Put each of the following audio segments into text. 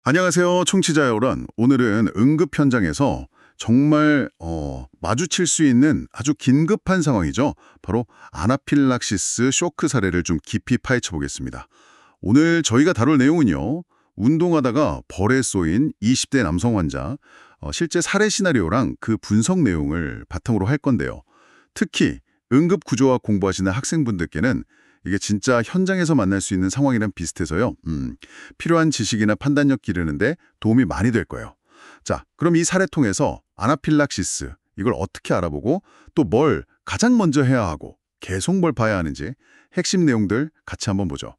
안녕하세요, 청취자 여러분. 오늘은 응급 현장에서 정말 마주칠 수 있는 아주 긴급한 상황이죠. 바로 아나필락시스 쇼크 사례를 좀 깊이 파헤쳐 보겠습니다. 오늘 저희가 다룰 내용은요. 운동하다가 벌에 쏘인 20대 남성 환자, 실제 사례 시나리오랑 그 분석 내용을 바탕으로 할 건데요. 특히 응급 구조학 공부하시는 학생분들께는 이게 진짜 현장에서 만날 수 있는 상황이랑 비슷해서요. 필요한 지식이나 판단력 기르는데 도움이 많이 될 거예요. 자, 그럼 이 사례 통해서 아나필락시스, 이걸 어떻게 알아보고 또 뭘 가장 먼저 해야 하고 계속 뭘 봐야 하는지 핵심 내용들 같이 한번 보죠.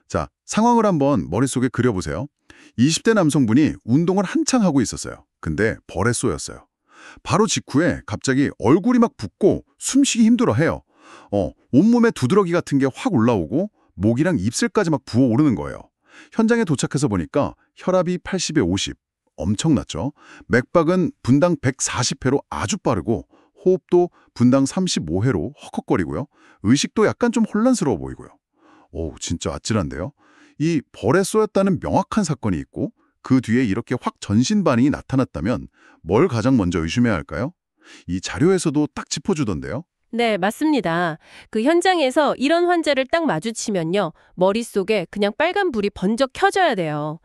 자, 상황을 한번 머릿속에 그려보세요. 20대 남성분이 운동을 한창 하고 있었어요. 근데 벌에 쏘였어요. 바로 직후에 갑자기 얼굴이 막 붓고 숨쉬기 힘들어해요. 온몸에 두드러기 같은 게 확 올라오고 목이랑 입술까지 막 부어오르는 거예요. 현장에 도착해서 보니까 혈압이 80에 50, 엄청났죠. 맥박은 분당 140회로 아주 빠르고 호흡도 분당 35회로 헉헉거리고요. 의식도 약간 좀 혼란스러워 보이고요. 오, 진짜 아찔한데요. 이 벌에 쏘였다는 명확한 사건이 있고 그 뒤에 이렇게 확 전신 반응이 나타났다면 뭘 가장 먼저 의심해야 할까요? 이 자료에서도 딱 짚어주던데요. 네, 맞습니다. 그 현장에서 이런 환자를 딱 마주치면요. 머릿속에 그냥 빨간 불이 번쩍 켜져야 돼요.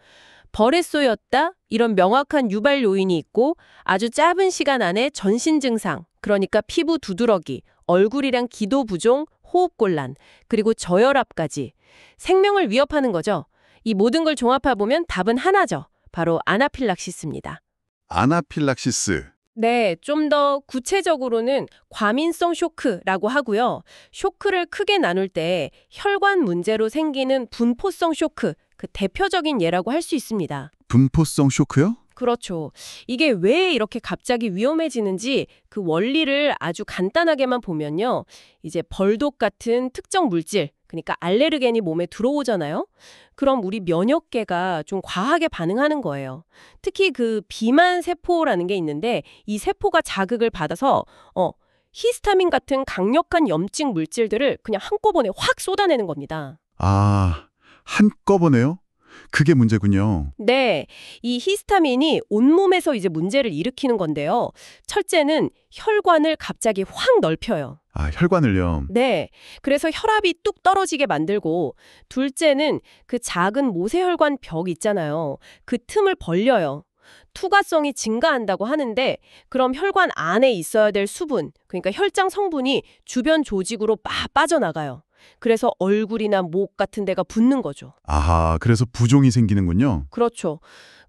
벌에 쏘였다? 이런 명확한 유발 요인이 있고 아주 짧은 시간 안에 전신 증상, 그러니까 피부 두드러기, 얼굴이랑 기도 부종, 호흡곤란, 그리고 저혈압까지 생명을 위협하는 거죠. 이 모든 걸 종합해보면 답은 하나죠. 바로 아나필락시스입니다. 아나필락시스. 네, 좀 더 구체적으로는 과민성 쇼크라고 하고요. 쇼크를 크게 나눌 때 혈관 문제로 생기는 분포성 쇼크, 그 대표적인 예라고 할 수 있습니다. 분포성 쇼크요? 그렇죠. 이게 왜 이렇게 갑자기 위험해지는지 그 원리를 아주 간단하게만 보면요. 이제 벌독 같은 특정 물질, 그러니까 알레르겐이 몸에 들어오잖아요. 그럼 우리 면역계가 좀 과하게 반응하는 거예요. 특히 그 비만 세포라는 게 있는데 이 세포가 자극을 받아서 히스타민 같은 강력한 염증 물질들을 그냥 한꺼번에 확 쏟아내는 겁니다. 아, 한꺼번에요? 그게 문제군요. 네, 이 히스타민이 온몸에서 이제 문제를 일으키는 건데요. 첫째는 혈관을 갑자기 확 넓혀요. 아, 혈관을요. 네, 그래서 혈압이 뚝 떨어지게 만들고 둘째는 그 작은 모세혈관 벽 있잖아요. 그 틈을 벌려요. 투과성이 증가한다고 하는데 그럼 혈관 안에 있어야 될 수분, 그러니까 혈장 성분이 주변 조직으로 막 빠져나가요. 그래서 얼굴이나 목 같은 데가 붓는 거죠. 아하, 그래서 부종이 생기는군요. 그렇죠.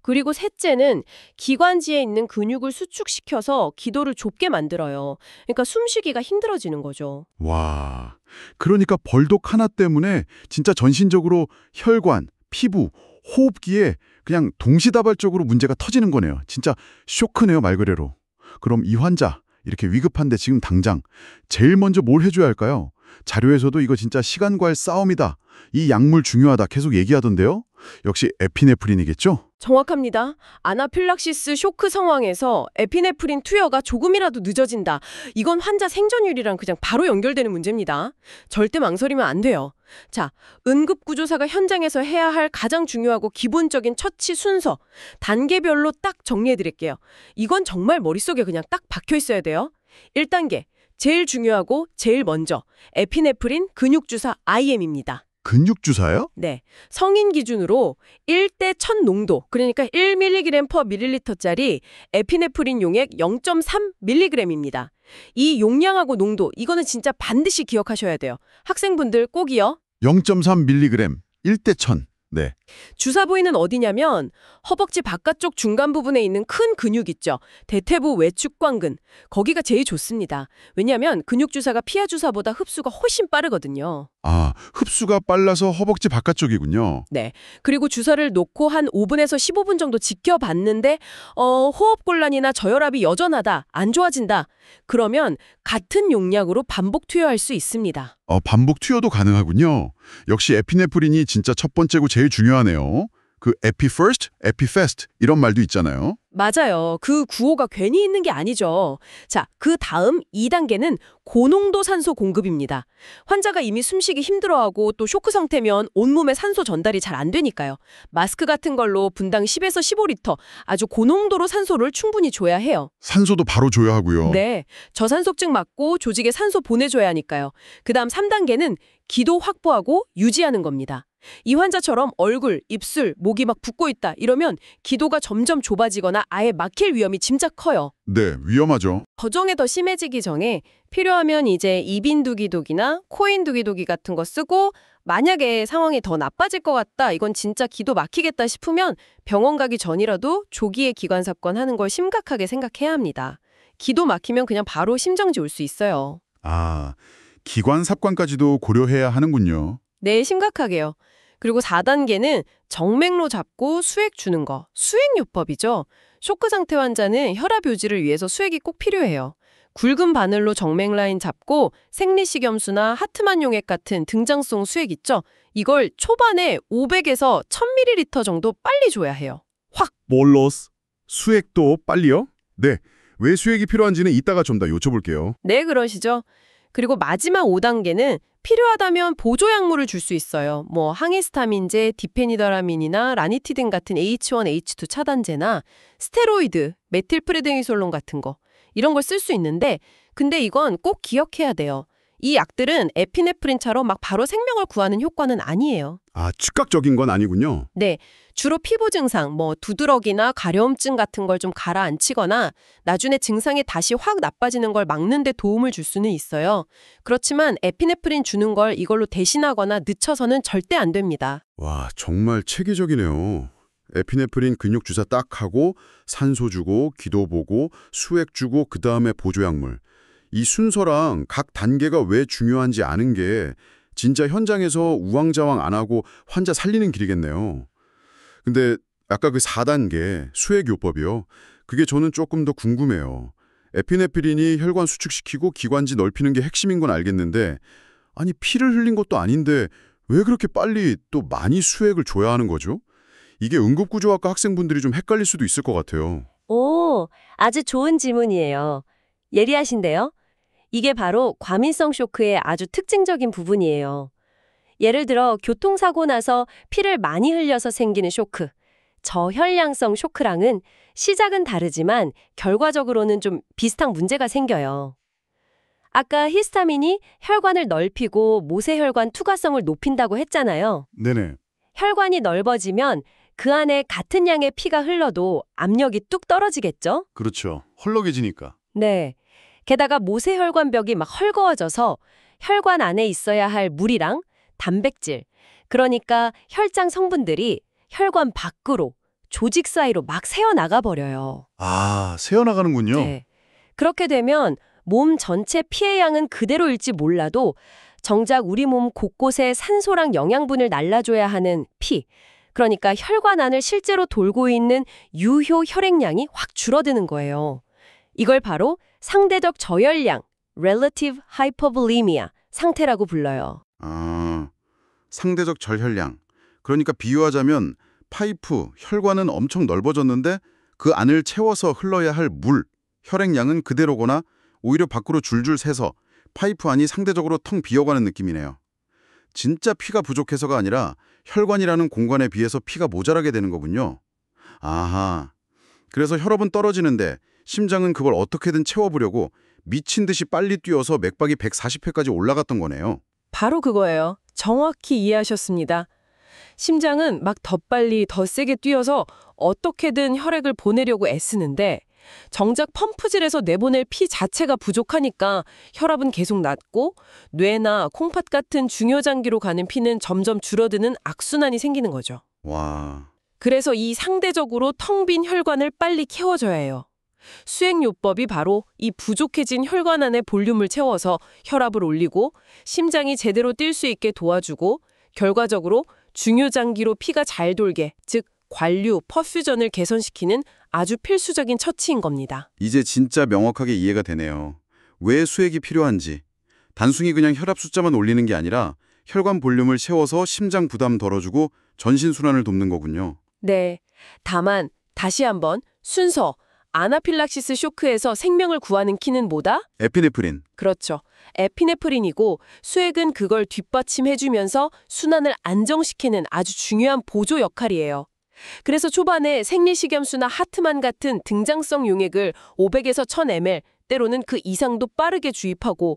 그리고 셋째는 기관지에 있는 근육을 수축시켜서 기도를 좁게 만들어요. 그러니까 숨쉬기가 힘들어지는 거죠. 와, 그러니까 벌독 하나 때문에 진짜 전신적으로 혈관, 피부, 호흡기에 그냥 동시다발적으로 문제가 터지는 거네요. 진짜 쇼크네요, 말 그대로. 그럼 이 환자, 이렇게 위급한데 지금 당장 제일 먼저 뭘 해줘야 할까요? 자료에서도 이거 진짜 시간과의 싸움이다. 이 약물 중요하다 계속 얘기하던데요. 역시 에피네프린이겠죠? 정확합니다. 아나필락시스 쇼크 상황에서 에피네프린 투여가 조금이라도 늦어진다. 이건 환자 생존율이랑 그냥 바로 연결되는 문제입니다. 절대 망설이면 안 돼요. 자, 응급구조사가 현장에서 해야 할 가장 중요하고 기본적인 처치 순서, 단계별로 딱 정리해드릴게요. 이건 정말 머릿속에 그냥 딱 박혀 있어야 돼요. 1단계, 제일 중요하고 제일 먼저, 에피네프린 근육주사 IM입니다. 근육주사요? 네, 성인 기준으로 1대 1000 농도, 그러니까 1mg/ml짜리 에피네프린 용액 0.3mg입니다. 이 용량하고 농도, 이거는 진짜 반드시 기억하셔야 돼요. 학생분들 꼭이요. 0.3mg, 1대 1000. 네. 주사 부위는 어디냐면 허벅지 바깥쪽 중간 부분에 있는 큰 근육 있죠. 대퇴부 외축관근. 거기가 제일 좋습니다. 왜냐하면 근육 주사가 피하 주사보다 흡수가 훨씬 빠르거든요. 아, 흡수가 빨라서 허벅지 바깥쪽이군요. 네. 그리고 주사를 놓고 한 5분에서 15분 정도 지켜봤는데 호흡곤란이나 저혈압이 여전하다, 안 좋아진다. 그러면 같은 용량으로 반복 투여할 수 있습니다. 반복 투여도 가능하군요. 역시 에피네프린이 진짜 첫 번째고 제일 중요하네요. 그 에피 퍼스트, 에피 패스트 이런 말도 있잖아요. 맞아요. 그 구호가 괜히 있는 게 아니죠. 자, 그 다음 2단계는 고농도 산소 공급입니다. 환자가 이미 숨쉬기 힘들어하고 또 쇼크 상태면 온몸에 산소 전달이 잘 안 되니까요. 마스크 같은 걸로 분당 10에서 15리터 아주 고농도로 산소를 충분히 줘야 해요. 산소도 바로 줘야 하고요. 네, 저산소증 막고 조직에 산소 보내줘야 하니까요. 그다음 3단계는 기도 확보하고 유지하는 겁니다. 이 환자처럼 얼굴, 입술, 목이 막 붓고 있다 이러면 기도가 점점 좁아지거나 아예 막힐 위험이 진짜 커요. 네, 위험하죠. 거정에 더 심해지기 전에 필요하면 이제 입인두기독이나 코인두기독이 같은 거 쓰고 만약에 상황이 더 나빠질 것 같다, 이건 진짜 기도 막히겠다 싶으면 병원 가기 전이라도 조기에 기관삽관 하는 걸 심각하게 생각해야 합니다. 기도 막히면 그냥 바로 심정지 올 수 있어요. 아, 기관 삽관까지도 고려해야 하는군요. 네, 심각하게요. 그리고 4단계는 정맥로 잡고 수액 주는 거, 수액요법이죠. 쇼크 상태 환자는 혈압 유지를 위해서 수액이 꼭 필요해요. 굵은 바늘로 정맥 라인 잡고 생리식염수나 하트만 용액 같은 등장성 수액 있죠. 이걸 초반에 500에서 1000ml 정도 빨리 줘야 해요. 몰로스. 수액도 빨리요? 네, 왜 수액이 필요한지는 이따가 좀 더 여쭤볼게요. 네, 그러시죠. 그리고 마지막 5단계는 필요하다면 보조약물을 줄 수 있어요. 뭐 항히스타민제, 디페니더라민이나 라니티딘 같은 H1, H2 차단제나 스테로이드, 메틸프레드니솔론 같은 거. 이런 걸 쓸 수 있는데 근데 이건 꼭 기억해야 돼요. 이 약들은 에피네프린처럼 막 바로 생명을 구하는 효과는 아니에요. 아, 즉각적인 건 아니군요. 네, 주로 피부 증상, 뭐 두드러기나 가려움증 같은 걸 좀 가라앉히거나 나중에 증상이 다시 확 나빠지는 걸 막는 데 도움을 줄 수는 있어요. 그렇지만 에피네프린 주는 걸 이걸로 대신하거나 늦춰서는 절대 안 됩니다. 와, 정말 체계적이네요. 에피네프린 근육 주사 딱 하고 산소 주고 기도 보고 수액 주고 그다음에 보조약물. 이 순서랑 각 단계가 왜 중요한지 아는 게 진짜 현장에서 우왕좌왕 안 하고 환자 살리는 길이겠네요. 근데 아까 그 4단계 수액요법이요. 그게 저는 조금 더 궁금해요. 에피네프린이 혈관 수축시키고 기관지 넓히는 게 핵심인 건 알겠는데 아니 피를 흘린 것도 아닌데 왜 그렇게 빨리 또 많이 수액을 줘야 하는 거죠? 이게 응급구조학과 학생분들이 좀 헷갈릴 수도 있을 것 같아요. 오, 아주 좋은 질문이에요. 예리하신데요? 이게 바로 과민성 쇼크의 아주 특징적인 부분이에요. 예를 들어 교통사고 나서 피를 많이 흘려서 생기는 쇼크, 저혈량성 쇼크랑은 시작은 다르지만 결과적으로는 좀 비슷한 문제가 생겨요. 아까 히스타민이 혈관을 넓히고 모세혈관 투과성을 높인다고 했잖아요. 네네. 혈관이 넓어지면 그 안에 같은 양의 피가 흘러도 압력이 뚝 떨어지겠죠? 그렇죠. 헐렁해지니까. 네. 게다가 모세혈관벽이 막 헐거워져서 혈관 안에 있어야 할 물이랑 단백질, 그러니까 혈장 성분들이 혈관 밖으로, 조직 사이로 막 새어나가 버려요. 아, 새어나가는군요. 네. 그렇게 되면 몸 전체 피의 양은 그대로일지 몰라도 정작 우리 몸 곳곳에 산소랑 영양분을 날라줘야 하는 피, 그러니까 혈관 안을 실제로 돌고 있는 유효 혈액량이 확 줄어드는 거예요. 이걸 바로 상대적 저혈량, relative hypovolemia 상태라고 불러요. 아, 상대적 절혈량. 그러니까 비유하자면 파이프, 혈관은 엄청 넓어졌는데 그 안을 채워서 흘러야 할 물, 혈액량은 그대로거나 오히려 밖으로 줄줄 새서 파이프 안이 상대적으로 텅 비어가는 느낌이네요. 진짜 피가 부족해서가 아니라 혈관이라는 공간에 비해서 피가 모자라게 되는 거군요. 아하. 그래서 혈압은 떨어지는데 심장은 그걸 어떻게든 채워보려고 미친 듯이 빨리 뛰어서 맥박이 140회까지 올라갔던 거네요. 바로 그거예요. 정확히 이해하셨습니다. 심장은 막 더 빨리 더 세게 뛰어서 어떻게든 혈액을 보내려고 애쓰는데 정작 펌프질에서 내보낼 피 자체가 부족하니까 혈압은 계속 낮고 뇌나 콩팥 같은 중요 장기로 가는 피는 점점 줄어드는 악순환이 생기는 거죠. 와, 그래서 이 상대적으로 텅 빈 혈관을 빨리 채워줘야 해요. 수액요법이 바로 이 부족해진 혈관 안에 볼륨을 채워서 혈압을 올리고 심장이 제대로 뛸 수 있게 도와주고 결과적으로 중요장기로 피가 잘 돌게, 즉 관류, 퍼퓨전을 개선시키는 아주 필수적인 처치인 겁니다. 이제 진짜 명확하게 이해가 되네요. 왜 수액이 필요한지. 단순히 그냥 혈압 숫자만 올리는 게 아니라 혈관 볼륨을 채워서 심장 부담 덜어주고 전신 순환을 돕는 거군요. 네. 다만 다시 한번 순서. 아나필락시스 쇼크에서 생명을 구하는 키는 뭐다? 에피네프린. 그렇죠. 에피네프린이고 수액은 그걸 뒷받침해주면서 순환을 안정시키는 아주 중요한 보조 역할이에요. 그래서 초반에 생리식염수나 하트만 같은 등장성 용액을 500에서 1000ml, 때로는 그 이상도 빠르게 주입하고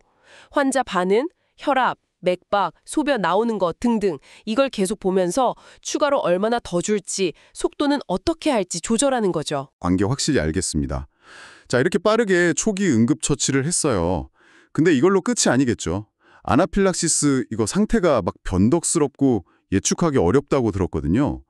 환자 반응, 혈압, 맥박, 소변 나오는 것 등등 이걸 계속 보면서 추가로 얼마나 더 줄지, 속도는 어떻게 할지 조절하는 거죠. 관계 확실히 알겠습니다. 자, 이렇게 빠르게 초기 응급처치를 했어요. 근데 이걸로 끝이 아니겠죠. 아나필락시스 이거 상태가 막 변덕스럽고 예측하기 어렵다고 들었거든요.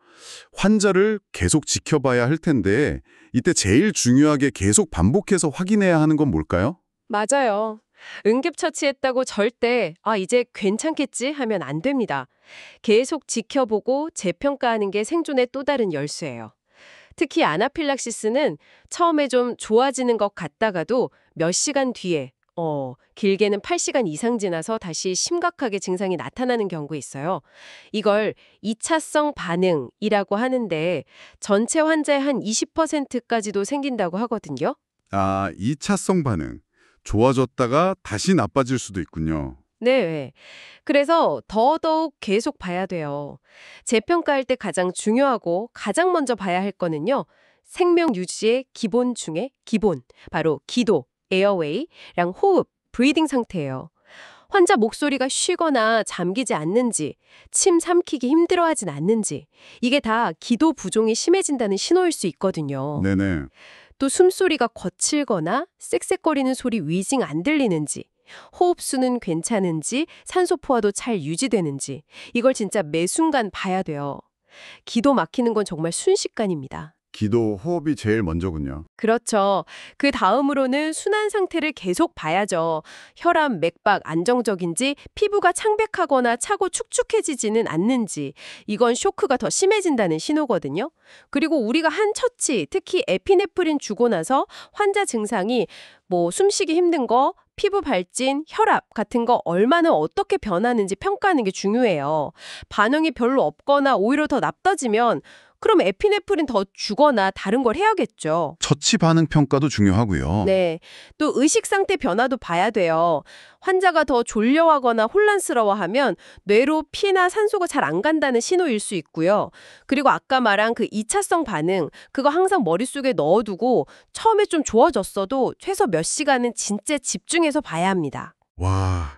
환자를 계속 지켜봐야 할 텐데 이때 제일 중요하게 계속 반복해서 확인해야 하는 건 뭘까요? 맞아요. 응급처치했다고 절대 이제 괜찮겠지 하면 안 됩니다. 계속 지켜보고 재평가하는 게 생존의 또 다른 열쇠예요. 특히 아나필락시스는 처음에 좀 좋아지는 것 같다가도 몇 시간 뒤에 길게는 8시간 이상 지나서 다시 심각하게 증상이 나타나는 경우가 있어요. 이걸 2차성 반응이라고 하는데 전체 환자의 한 20%까지도 생긴다고 하거든요. 아, 2차성 반응. 좋아졌다가 다시 나빠질 수도 있군요. 네. 그래서 더더욱 계속 봐야 돼요. 재평가할 때 가장 중요하고 가장 먼저 봐야 할 거는요. 생명 유지의 기본 중에 기본, 바로 기도, 에어웨이랑 호흡, 브리딩 상태예요. 환자 목소리가 쉬거나 잠기지 않는지, 침 삼키기 힘들어하진 않는지, 이게 다 기도 부종이 심해진다는 신호일 수 있거든요. 네네. 또 숨소리가 거칠거나 쌕쌕거리는 소리 위징 안 들리는지, 호흡수는 괜찮은지, 산소 포화도 잘 유지되는지 이걸 진짜 매 순간 봐야 돼요. 기도 막히는 건 정말 순식간입니다. 기도, 호흡이 제일 먼저군요. 그렇죠. 그 다음으로는 순환 상태를 계속 봐야죠. 혈압, 맥박 안정적인지, 피부가 창백하거나 차고 축축해지지는 않는지, 이건 쇼크가 더 심해진다는 신호거든요. 그리고 우리가 한 처치, 특히 에피네프린 주고 나서 환자 증상이 숨쉬기 힘든 거, 피부 발진, 혈압 같은 거 얼마나 어떻게 변하는지 평가하는 게 중요해요. 반응이 별로 없거나 오히려 더 나빠지면 그럼 에피네프린 더 주거나 다른 걸 해야겠죠. 처치 반응 평가도 중요하고요. 네. 또 의식 상태 변화도 봐야 돼요. 환자가 더 졸려하거나 혼란스러워하면 뇌로 피나 산소가 잘 안 간다는 신호일 수 있고요. 그리고 아까 말한 그 2차성 반응, 그거 항상 머릿속에 넣어두고 처음에 좀 좋아졌어도 최소 몇 시간은 진짜 집중해서 봐야 합니다. 와,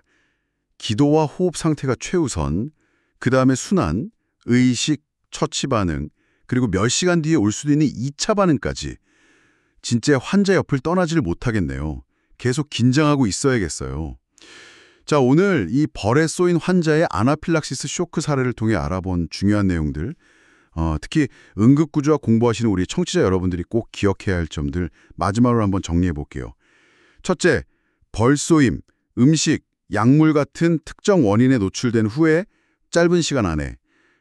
기도와 호흡 상태가 최우선, 그 다음에 순환, 의식, 처치 반응, 그리고 몇 시간 뒤에 올 수도 있는 2차 반응까지. 진짜 환자 옆을 떠나지를 못하겠네요. 계속 긴장하고 있어야겠어요. 자, 오늘 이 벌에 쏘인 환자의 아나필락시스 쇼크 사례를 통해 알아본 중요한 내용들, 특히 응급구조와 공부하시는 우리 청취자 여러분들이 꼭 기억해야 할 점들 마지막으로 한번 정리해 볼게요. 첫째, 벌 쏘임, 음식, 약물 같은 특정 원인에 노출된 후에 짧은 시간 안에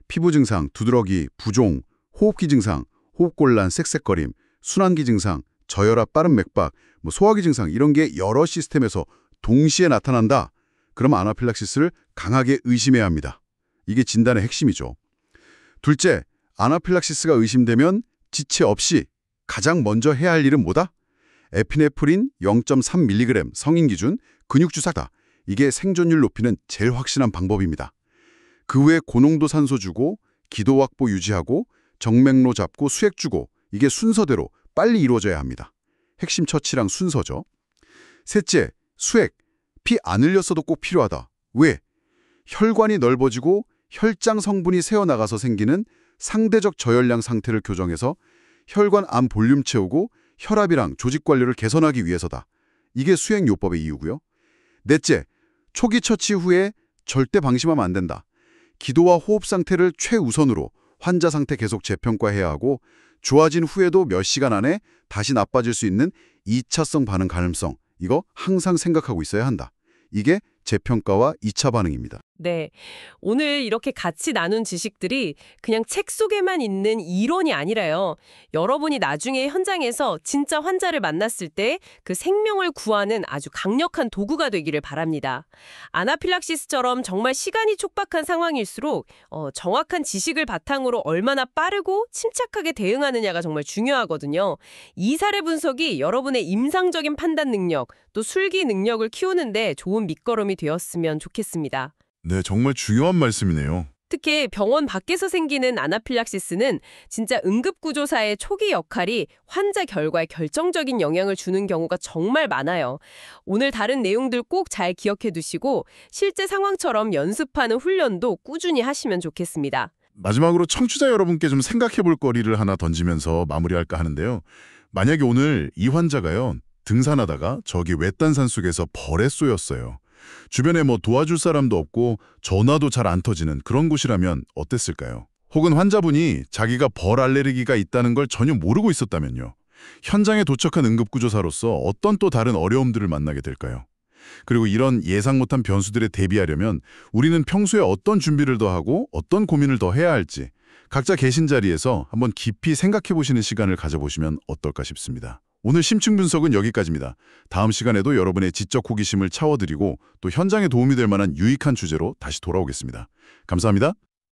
피부 증상, 두드러기, 부종, 호흡기 증상, 호흡곤란, 쌕쌕거림, 순환기 증상, 저혈압, 빠른 맥박, 소화기 증상 이런 게 여러 시스템에서 동시에 나타난다. 그럼 아나필락시스를 강하게 의심해야 합니다. 이게 진단의 핵심이죠. 둘째, 아나필락시스가 의심되면 지체 없이 가장 먼저 해야 할 일은 뭐다? 에피네프린 0.3mg 성인 기준 근육주사다. 이게 생존율 높이는 제일 확실한 방법입니다. 그 후에 고농도 산소 주고 기도 확보 유지하고 정맥로 잡고 수액 주고 이게 순서대로 빨리 이루어져야 합니다. 핵심 처치랑 순서죠. 셋째, 수액. 피 안 흘렸어도 꼭 필요하다. 왜? 혈관이 넓어지고 혈장 성분이 새어나가서 생기는 상대적 저혈량 상태를 교정해서 혈관 안 볼륨 채우고 혈압이랑 조직 관리를 개선하기 위해서다. 이게 수액요법의 이유고요. 넷째, 초기 처치 후에 절대 방심하면 안 된다. 기도와 호흡 상태를 최우선으로 환자 상태 계속 재평가해야 하고 좋아진 후에도 몇 시간 안에 다시 나빠질 수 있는 2차성 반응 가능성, 이거 항상 생각하고 있어야 한다. 이게 재평가와 2차 반응입니다. 네. 오늘 이렇게 같이 나눈 지식들이 그냥 책 속에만 있는 이론이 아니라요. 여러분이 나중에 현장에서 진짜 환자를 만났을 때 그 생명을 구하는 아주 강력한 도구가 되기를 바랍니다. 아나필락시스처럼 정말 시간이 촉박한 상황일수록 정확한 지식을 바탕으로 얼마나 빠르고 침착하게 대응하느냐가 정말 중요하거든요. 이 사례 분석이 여러분의 임상적인 판단 능력, 또 술기 능력을 키우는데 좋은 밑거름이 되었으면 좋겠습니다. 네, 정말 중요한 말씀이네요. 특히 병원 밖에서 생기는 아나필락시스는 진짜 응급구조사의 초기 역할이 환자 결과에 결정적인 영향을 주는 경우가 정말 많아요. 오늘 다른 내용들 꼭 잘 기억해 두시고 실제 상황처럼 연습하는 훈련도 꾸준히 하시면 좋겠습니다. 마지막으로 청취자 여러분께 좀 생각해 볼 거리를 하나 던지면서 마무리할까 하는데요. 만약에 오늘 이 환자가요, 등산하다가 저기 외딴 산속에서 벌에 쏘였어요. 주변에 뭐 도와줄 사람도 없고 전화도 잘 안 터지는 그런 곳이라면 어땠을까요? 혹은 환자분이 자기가 벌 알레르기가 있다는 걸 전혀 모르고 있었다면요. 현장에 도착한 응급구조사로서 어떤 또 다른 어려움들을 만나게 될까요? 그리고 이런 예상 못한 변수들에 대비하려면 우리는 평소에 어떤 준비를 더 하고 어떤 고민을 더 해야 할지 각자 계신 자리에서 한번 깊이 생각해 보시는 시간을 가져보시면 어떨까 싶습니다. 오늘 심층 분석은 여기까지입니다. 다음 시간에도 여러분의 지적 호기심을 차워드리고 또 현장에 도움이 될 만한 유익한 주제로 다시 돌아오겠습니다. 감사합니다.